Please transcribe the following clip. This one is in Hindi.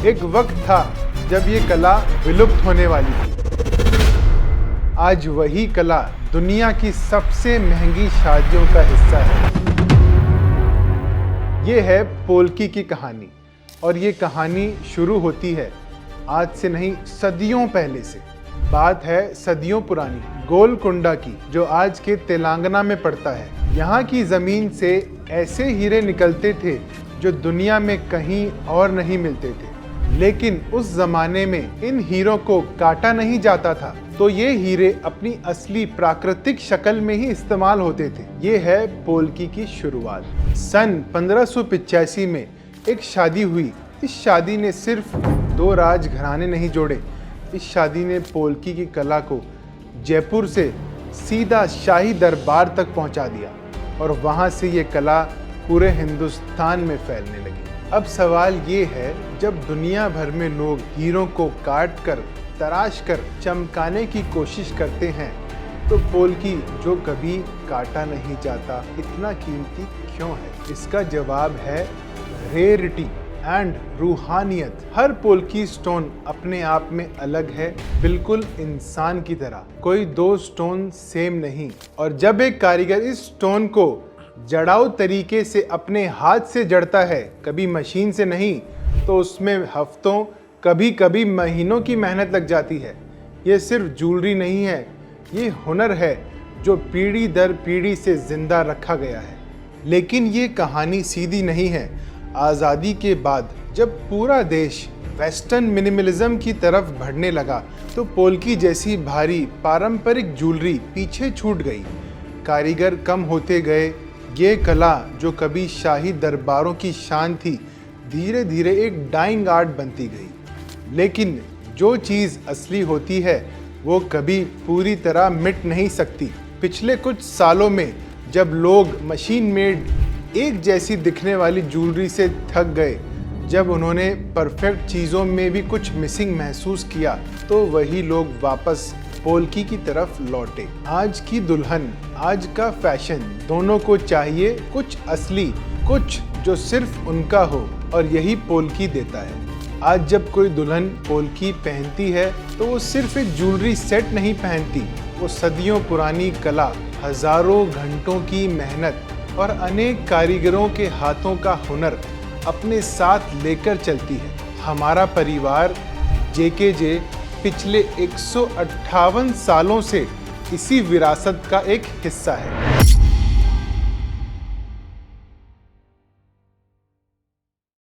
एक वक्त था जब ये कला विलुप्त होने वाली थी। आज वही कला दुनिया की सबसे महंगी शादियों का हिस्सा है। ये है पोल्की की कहानी और ये कहानी शुरू होती है आज से नहीं, सदियों पहले से। बात है सदियों पुरानी गोलकुंडा की, जो आज के तेलंगाना में पड़ता है। यहाँ की जमीन से ऐसे हीरे निकलते थे जो दुनिया में कहीं और नहीं मिलते थे। लेकिन उस जमाने में इन हीरों को काटा नहीं जाता था, तो ये हीरे अपनी असली प्राकृतिक शक्ल में ही इस्तेमाल होते थे। ये है पोल्की की शुरुआत। सन 1585 में एक शादी हुई। इस शादी ने सिर्फ 2 राजघराने नहीं जोड़े, इस शादी ने पोल्की की कला को जयपुर से सीधा शाही दरबार तक पहुंचा दिया और वहां से ये कला पूरे हिंदुस्तान में फैलने लगी। अब सवाल ये है, जब दुनिया भर में लोग हीरों को काट कर तराश कर चमकाने की कोशिश करते हैं, तो पोल्की जो कभी काटा नहीं जाता इतना कीमती क्यों है? इसका जवाब है रेयरिटी एंड रूहानियत। हर पोल्की स्टोन अपने आप में अलग है, बिल्कुल इंसान की तरह। कोई 2 स्टोन सेम नहीं। और जब एक कारीगर इस स्टोन को जड़ाऊ तरीके से अपने हाथ से जड़ता है, कभी मशीन से नहीं, तो उसमें हफ्तों कभी कभी महीनों की मेहनत लग जाती है। ये सिर्फ ज्वेलरी नहीं है, ये हुनर है जो पीढ़ी दर पीढ़ी से जिंदा रखा गया है। लेकिन ये कहानी सीधी नहीं है। आज़ादी के बाद जब पूरा देश वेस्टर्न मिनिमलिज्म की तरफ बढ़ने लगा, तो पोल्की जैसी भारी पारंपरिक ज्वेलरी पीछे छूट गई। कारीगर कम होते गए। ये कला जो कभी शाही दरबारों की शान थी, धीरे धीरे एक डाइंग आर्ट बनती गई। लेकिन जो चीज़ असली होती है वो कभी पूरी तरह मिट नहीं सकती। पिछले कुछ सालों में जब लोग मशीन मेड एक जैसी दिखने वाली ज्वेलरी से थक गए, जब उन्होंने परफेक्ट चीज़ों में भी कुछ मिसिंग महसूस किया, तो वही लोग वापस पोल्की की तरफ लौटे। आज की दुल्हन, आज का फैशन, दोनों को चाहिए कुछ असली, कुछ जो सिर्फ उनका हो, और यही पोल्की देता है। आज जब कोई दुल्हन पोल्की पहनती है तो वो सिर्फ एक ज्वेलरी सेट नहीं पहनती, वो सदियों पुरानी कला, हजारों घंटों की मेहनत और अनेक कारीगरों के हाथों का हुनर अपने साथ लेकर चलती है। हमारा परिवार JKJ पिछले 158 सालों से इसी विरासत का एक हिस्सा है।